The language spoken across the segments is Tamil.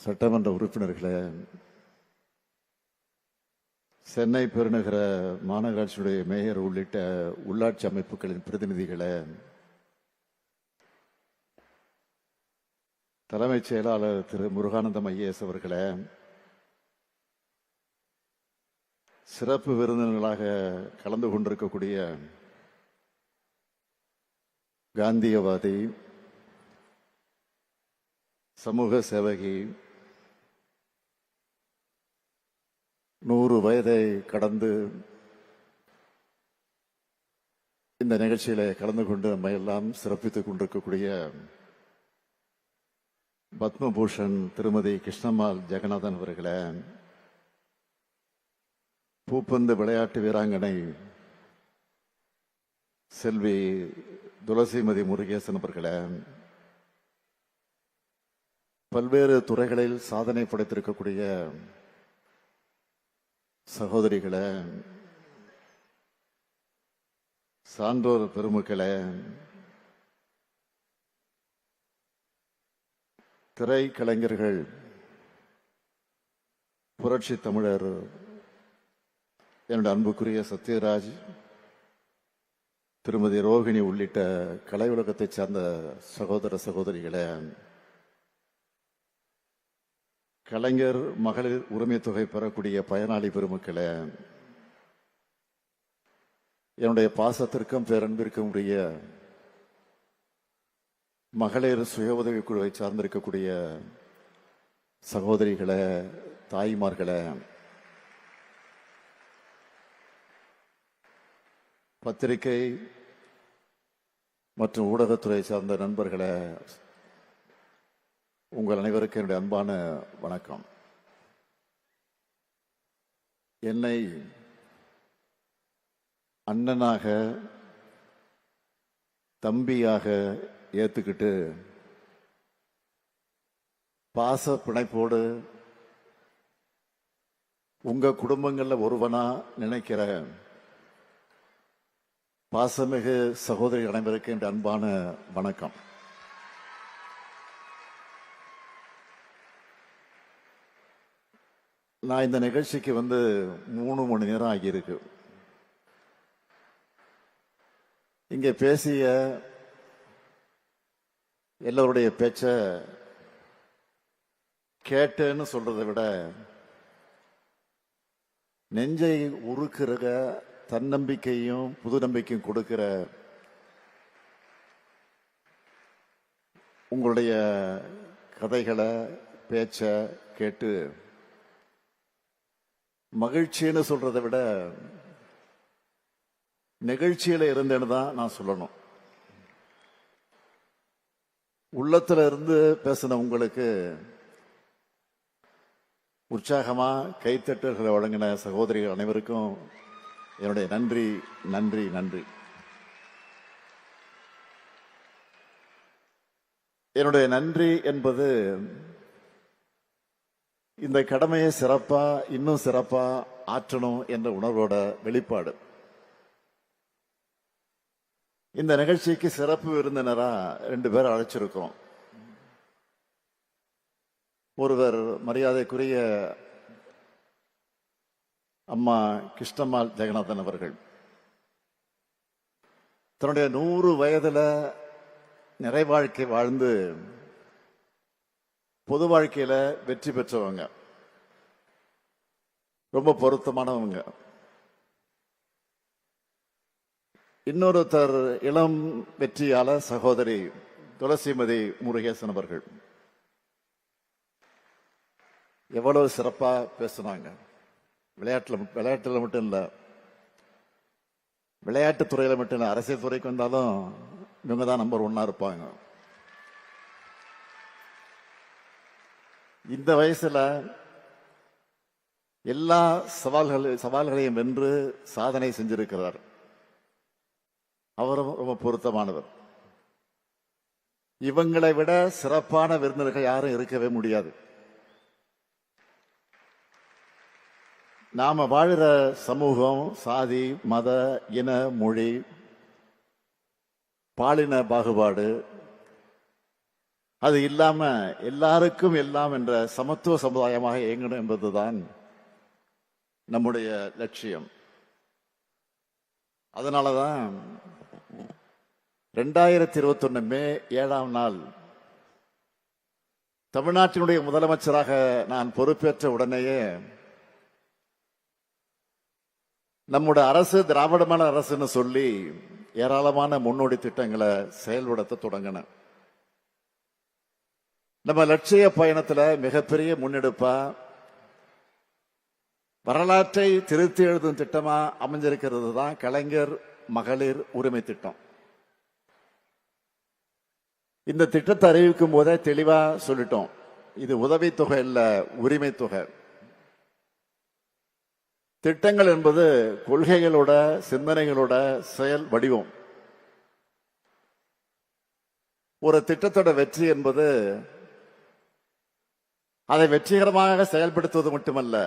சட்டமன்ற உறுப்பினர்களே, சென்னை பெருநகர மாநகராட்சியுடைய மேயர் உள்ளிட்ட உள்ளாட்சி அமைப்புகளின் பிரதிநிதிகளே, தலைமைச் செயலாளர் திரு முருகானந்தம் ஐஏஎஸ் அவர்களே, சிறப்பு விருந்தினர்களாக கலந்து கொண்டிருக்கக்கூடிய காந்தியவாதி, சமூக சேவகி, 100 வயதை கடந்து இந்த நிகழ்ச்சியில கலந்து கொண்டு நம்ம எல்லாம் சிறப்பித்துக் கொண்டிருக்கக்கூடிய பத்மபூஷன் திருமதி கிருஷ்ணம்மாள் ஜெகநாதன் அவர்களே, பூப்பந்து விளையாட்டு வீராங்கனை செல்வி துளசிமதி முருகேசன் அவர்களே, பல்வேறு துறைகளில் சாதனை படைத்திருக்கக்கூடிய சகோதரிகளே, சான்றோர் பெருமக்களே, திரைக்கலைஞர்கள், புரட்சி தமிழர் என்னுடைய அன்புக்குரிய சத்யராஜ், திருமதி ரோகிணி உள்ளிட்ட கலை உலகத்தைச் சார்ந்த சகோதர சகோதரிகளே, கலைஞர் மகளிர் உரிமை தொகை பெறக்கூடிய பயனாளி பெருமக்களே, என்னுடைய பாசத்திற்கும் பேரன்பிற்கும் உரிய மகளிர் சுய உதவி குழுவை சார்ந்திருக்கக்கூடிய சகோதரிகளே, தாய்மார்களே, பத்திரிகை மற்றும் ஊடகத்துறை சார்ந்த நண்பர்களே, உங்கள் அனைவருக்கும் என்னுடைய அன்பான வணக்கம். என்னை அண்ணனாக, தம்பியாக ஏத்துக்கிட்டு பாச பிணைப்போடு உங்க குடும்பங்கள்ல ஒருவனா நினைக்கிற பாசமிகு சகோதரி அனைவருக்கு என்ற அன்பான வணக்கம். நான் இந்த நிகழ்ச்சிக்கு 3 மணி நேரம் ஆகியிருக்கு. இங்கே பேசிய எல்லோருடைய பேச்ச கேட்டேன்னு சொல்றதை விட நெஞ்சை உருக்குற தன்னம்பிக்கையும் புது நம்பிக்கையும் கொடுக்கிற உங்களுடைய கதைகளை பேச்ச கேட்டு மகிழ்ச்சின்னு சொல்றதை விட நிகழ்ச்சியில இருந்தேன்னு தான் நான் சொல்லணும். உள்ளத்துல இருந்து பேசின உங்களுக்கு உற்சாகமா கைத்தட்டல்களை வழங்கின சகோதரிகள் அனைவருக்கும் என்னுடைய நன்றி நன்றி நன்றி. என்னுடைய நன்றி என்பது இந்த கடமையை சிறப்பா, இன்னும் சிறப்பா ஆற்றணும் என்ற உணர்வோட வெளிப்பாடு. இந்த நிகழ்ச்சிக்கு சிறப்பு விருந்தினரா 2 பேர் அழைச்சிருக்கோம். ஒருவர் மரியாதைக்குரிய அம்மா கிருஷ்ணம்மாள் ஜெகநாதன் அவர்கள். தன்னுடைய 100 வயதுல நிறை வாழ்க்கை வாழ்ந்து பொது வாழ்க்கையில வெற்றி பெற்றவங்க, ரொம்ப பொருத்தமானவங்க. இன்னொருத்தர் இளம் வெற்றியாளர் சகோதரி துளசிமதி முருகேசன் அவர்கள். எவ்வளவு சிறப்பா பேசுனாங்க. விளையாட்டுல மட்டும் இல்ல, விளையாட்டு துறையில மட்டும் இல்ல, அரசியல் துறைக்கு வந்தாலும் இவங்க தான் நம்பர் 1 இருப்பாங்க. இந்த வயசுல எல்லா சவால்களையும் வென்று சாதனை செஞ்சிருக்கிறார். அவரும் ரொம்ப பொருத்தமானவர். இவங்களை விட சிறப்பான விருந்தினர்கள் யாரும் இருக்கவே முடியாது. நாம வாழுற சமூகம், சாதி, மத, இன, மொழி, பாலின பாகுபாடு அது இல்லாம எல்லாருக்கும் எல்லாம் என்ற சமத்துவ சமுதாயமாக இயங்கணும் என்பதுதான் நம்முடைய லட்சியம். அதனாலதான் 2021 மே 7ஆம் நாள் தமிழ்நாட்டினுடைய முதலமைச்சராக நான் பொறுப்பேற்ற உடனேயே நம்முடைய அரசு திராவிட மாடல் அரசுன்னு சொல்லி ஏராளமான முன்னோடி திட்டங்களை செயல்படுத்த தொடங்கின. நம்ம லட்சிய பயணத்துல மிகப்பெரிய முன்னெடுப்பா வரலாற்றை திருத்தி எழுதும் திட்டமா அமைஞ்சிருக்கிறது தான் கலைஞர் மகளிர் உரிமை திட்டம். இந்த திட்டத்தை அறிவிக்கும் போதே தெளிவா சொல்லிட்டோம், இது உதவித்தொகை இல்ல, உரிமை தொகை. திட்டங்கள் என்பது கொள்கைகளோட சிந்தனைகளோட செயல் வடிவம். ஒரு திட்டத்தோட வெற்றி என்பது அதை வெற்றிகரமாக செயல்படுத்துவது மட்டுமல்ல,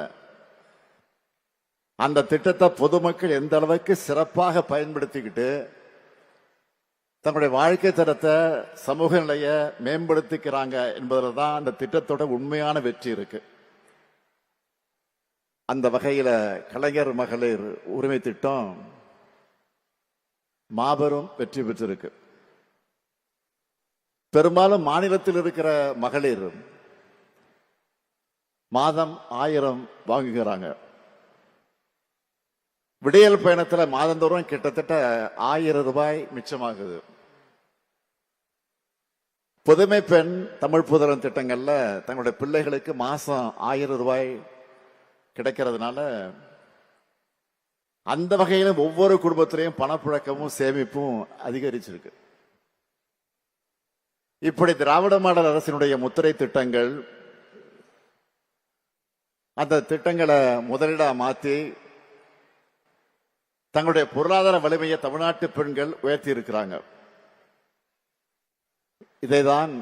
அந்த திட்டத்தை பொதுமக்கள் எந்த அளவுக்கு சிறப்பாக பயன்படுத்திக்கிட்டு தங்களுடைய வாழ்க்கை தரத்தை சமூக நிலையை மேம்படுத்திக்கிறாங்க என்பதில் தான் அந்த திட்டத்தோட உண்மையான வெற்றி இருக்கு. அந்த வகையில கலைஞர் மகளிர் உரிமை திட்டம் மாபெரும் வெற்றி பெற்றிருக்கு. பெரும்பாலும் மாநிலத்தில் இருக்கிற மகளிர் மாதம் 1000 வாங்குகிறாங்க. விடியல் பயணத்துல மாதந்தோறும் கிட்டத்தட்ட 1000 ரூபாய் மிச்சமாகுது. புதுமை பெண் தமிழ் புதல்வன் திட்டங்கள்ல தங்களுடைய பிள்ளைகளுக்கு மாசம் 1000 ரூபாய் கிடைக்கிறதுனால அந்த வகையில ஒவ்வொரு குடும்பத்திலையும் பணப்புழக்கமும் சேமிப்பும் அதிகரிச்சிருக்கு. இப்படி திராவிட மாடல் அரசினுடைய முத்திரை திட்டங்கள் அந்த திட்டங்களை முதலீடா மாற்றி தங்களுடைய பொருளாதார வலிமையை தமிழ்நாட்டு பெண்கள் உயர்த்தி இருக்கிறாங்க. இதைதான்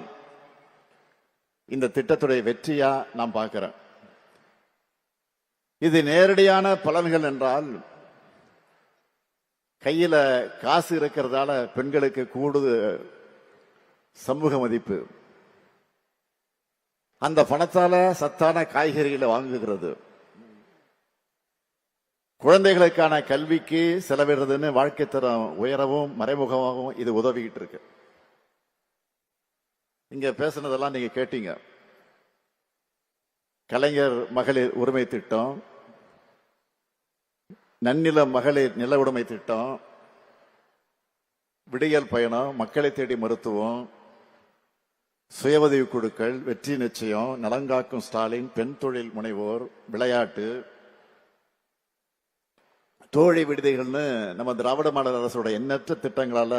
இந்த திட்டத்துடைய வெற்றியா நான் பார்க்கிறேன். இது நேரடியான பலன்கள் என்றால், கையில காசு இருக்கிறதால பெண்களுக்கு கூடுதல் சமூக மதிப்பு, அந்த பணத்தால சத்தான காய்கறிகளை வாங்குகிறது, குழந்தைகளுக்கான கல்விக்கு செலவிடுறதுன்னு வாழ்க்கை தரம் உயரவும் மறைமுகமாகவும் இது உதவிக்கிட்டு இருக்கு. இங்க பேசுனதெல்லாம் நீங்க கேட்டீங்க. கலைஞர் மகளிர் உரிமை திட்டம், நன்னில மகளிர் நில உடைமை திட்டம், விடியல் பயணம், மக்களை தேடி மருத்துவம், சுய உதவி குழுக்கள், வெற்றி நிச்சயம், நலங்காக்கும் ஸ்டாலின், பெண் தொழில் முனைவோர், விளையாட்டு, தோழி விடுதிகள்னு நம்ம திராவிட மாடல் அரசோட எண்ணற்ற திட்டங்களால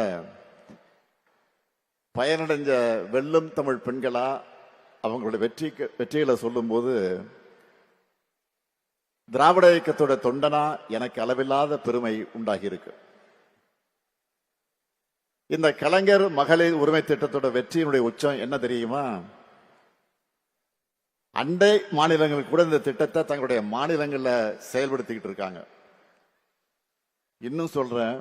பயனடைஞ்ச வெல்லும் தமிழ் பெண்களா அவங்களுடைய வெற்றிகளை சொல்லும் போது திராவிட இயக்கத்தோட தொண்டனா எனக்கு அளவில்லாத பெருமை உண்டாகி இருக்கு. இந்த கலைஞர் மகளிர் உரிமை திட்டத்தோட வெற்றியினுடைய உச்சம் என்ன தெரியுமா? அண்டை மாநிலங்கள் கூட இந்த திட்டத்தை தங்களுடைய மாநிலங்கள்ல செயல்படுத்திக்கிட்டு இருக்காங்க. இன்னும் சொல்றேன்,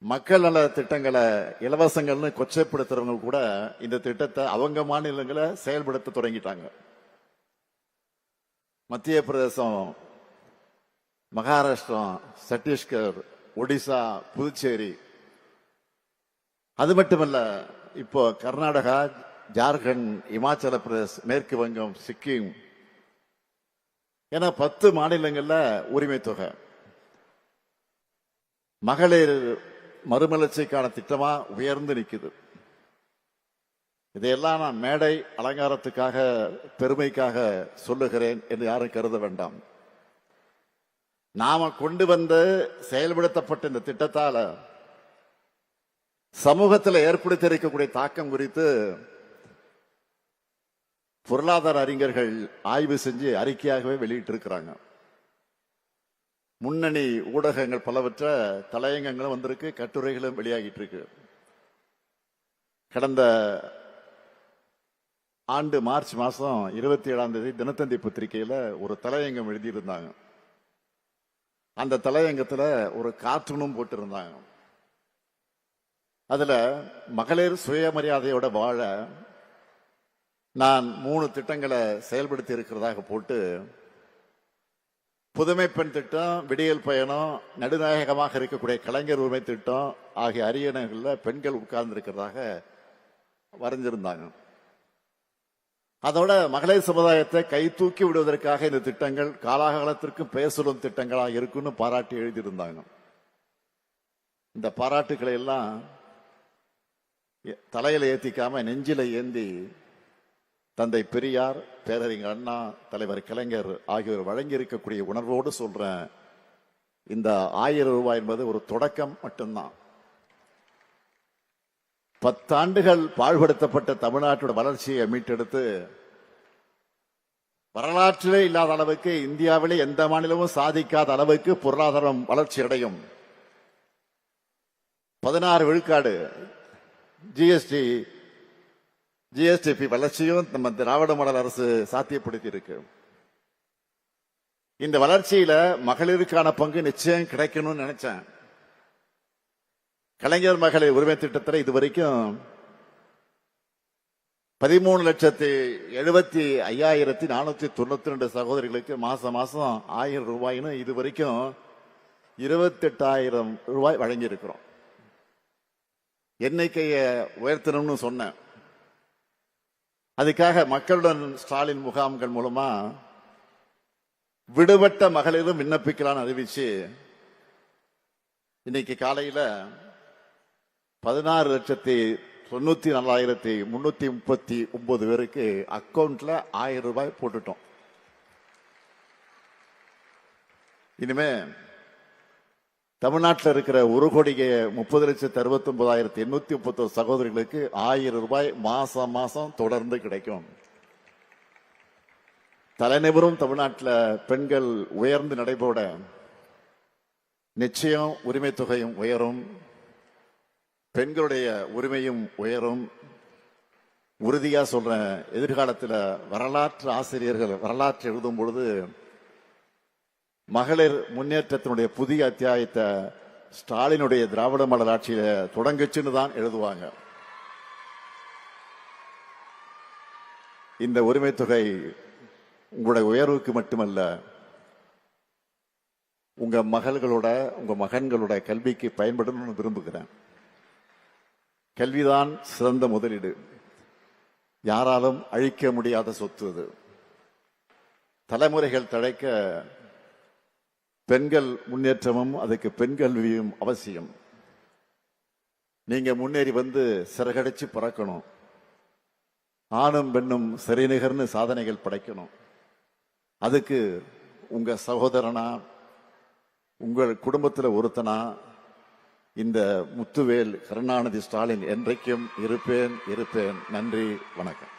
மக்கள் நல திட்டங்களை இலவசங்கள்னு கொச்சைப்படுத்துறவங்க கூட இந்த திட்டத்தை அவங்க மாநிலங்களை செயல்படுத்த தொடங்கிட்டாங்க. மத்திய பிரதேசம், மகாராஷ்டிரம், சத்தீஸ்கர், ஒடிசா, புதுச்சேரி, அது மட்டுமல்ல இப்போ கர்நாடகா, ஜார்க்கண்ட், இமாச்சல பிரதேஷ், மேற்கு வங்கம், சிக்கிம் என 10 மாநிலங்கள்ல உரிமை தொகை. மகளிர் மறுமலர்ச்சிக்கான திட்டமா உயர்ந்து நிற்குது. இதையெல்லாம் நான் மேடை அலங்காரத்துக்காக பெருமைக்காக சொல்லுகிறேன் என்று யாரும் கருத வேண்டாம். நாம கொண்டு வந்து செயல்படுத்தப்பட்ட இந்த திட்டத்தால சமூகத்தில் ஏற்படுத்தியிருக்கக்கூடிய தாக்கம் குறித்து பொருளாதார அறிஞர்கள் ஆய்வு செஞ்சு அறிக்கையாகவே வெளியிட்டிருக்கிறாங்க. முன்னணி ஊடகங்கள் பலவற்ற தலையங்கங்களும் வந்திருக்கு, கட்டுரைகளும் வெளியாகிட்டு இருக்கு. கடந்த ஆண்டு மார்ச் மாசம் 27ஆம் தேதி தினத்தந்தி பத்திரிகையில ஒரு தலையங்கம் எழுதியிருந்தாங்க. அந்த தலையங்கத்துல ஒரு கார்ட்டூனும் போட்டிருந்தாங்க. அதுல மகளிர் சுயமரியாதையோட வாழ நான் 3 திட்டங்களை செயல்படுத்தி இருக்கிறதாக போட்டு, புதுமை பெண் திட்டம், விடியல் பயணம், நடுநாயகமாக இருக்கக்கூடிய கலைஞர் உரிமை திட்டம் ஆகிய அரியணைகளில் பெண்கள் உட்கார்ந்து இருக்கிறதாக வரைஞ்சிருந்தாங்க. அதோட மகளிர் சமுதாயத்தை கை தூக்கி விடுவதற்காக இந்த திட்டங்கள் காலாகாலத்திற்கு பெயர் சொல்லும் திட்டங்களாக இருக்குன்னு பாராட்டி எழுதியிருந்தாங்க. இந்த பாராட்டுக்களை எல்லாம் தலையில ஏத்திக்காம நெஞ்சில ஏந்தி தந்தை பெரியார், பேரறிஞர் அண்ணா, தலைவர் கலைஞர் ஆகியோர் வழங்கி இருக்கக்கூடிய உணர்வோடு சொல்றேன், இந்த 1000 ரூபாய் என்பது ஒரு தொடக்கம் மட்டும்தான். 10 ஆண்டுகள் பாழ்படுத்தப்பட்ட தமிழ்நாட்டோட வளர்ச்சியை மீட்டெடுத்து வரலாற்றிலே இல்லாத அளவுக்கு, இந்தியாவிலே எந்த மாநிலமும் சாதிக்காத அளவுக்கு பொருளாதாரம் வளர்ச்சி அடையும். 16 விழுக்காடு ஜிஎஸ்டிபி வளர்ச்சியும் நம்ம திராவிட மாடல் அரசு சாத்தியப்படுத்தி இருக்கு. இந்த வளர்ச்சியில மகளிருக்கான பங்கு நிச்சயம் கிடைக்கணும்னு நினைச்சேன். கலைஞர் மகளிர் உரிமை திட்டத்தில் இதுவரைக்கும் 13,75,492 சகோதரிகளுக்கு மாசம் 1000 ரூபாய்னு இதுவரைக்கும் 28,000 ரூபாய் வழங்கி இருக்கிறோம். எண்ணிக்கையை உயர்த்தணும்னு சொன்னேன். அதுக்காக மக்களுடன் ஸ்டாலின் முகாம்கள் மூலமா விடுபட்ட மகளிரும் விண்ணப்பிக்கலான்னு அறிவிச்சு இன்னைக்கு காலையில 16,94,339 பேருக்கு அக்கௌண்ட்ல 1000 ரூபாய் போட்டுட்டோம். இனிமே தமிழ்நாட்டில் இருக்கிற 1,30,69,831 சகோதரிகளுக்கு 1000 ரூபாய் மாசம் மாசம் தொடர்ந்து கிடைக்கும். தலைநிபரும் தமிழ்நாட்டில் பெண்கள் உயர்ந்து நடைபோட நிச்சயம் உரிமை தொகையும் உயரும், பெண்களுடைய உரிமையும் உயரும். உறுதியா சொல்றேன், எதிர்காலத்தில் வரலாற்று ஆசிரியர்கள் வரலாற்று எழுதும் பொழுது மகளிர் முன்னேற்றத்தினுடைய புதிய அத்தியாயத்தை ஸ்டாலினுடைய திராவிட மாடல் ஆட்சியில தொடங்குச்சுன்னு தான் எழுதுவாங்க. இந்த உரிமை தொகை உங்களுடைய உயர்வுக்கு மட்டுமல்ல, உங்க மகன்களோட கல்விக்கு பயன்படணும்னு விரும்புகிறேன். கல்விதான் சிறந்த முதலீடு, யாராலும் அழிக்க முடியாத சொத்து. அது தலைமுறைகள் தழைக்க பெண்கள் முன்னேற்றமும் அதுக்கு பெண் கல்வியும் அவசியம். நீங்க முன்னேறி வந்து சிறகடிச்சு பறக்கணும், ஆணும் பெண்ணும் சரிநிகர்னு சாதனைகள் படைக்கணும். அதுக்கு உங்க சகோதரனா, உங்கள் குடும்பத்தில் ஒருத்தனா இந்த முத்துவேல் கருணாநிதி ஸ்டாலின் என்றைக்கும் இருப்பேன். நன்றி, வணக்கம்.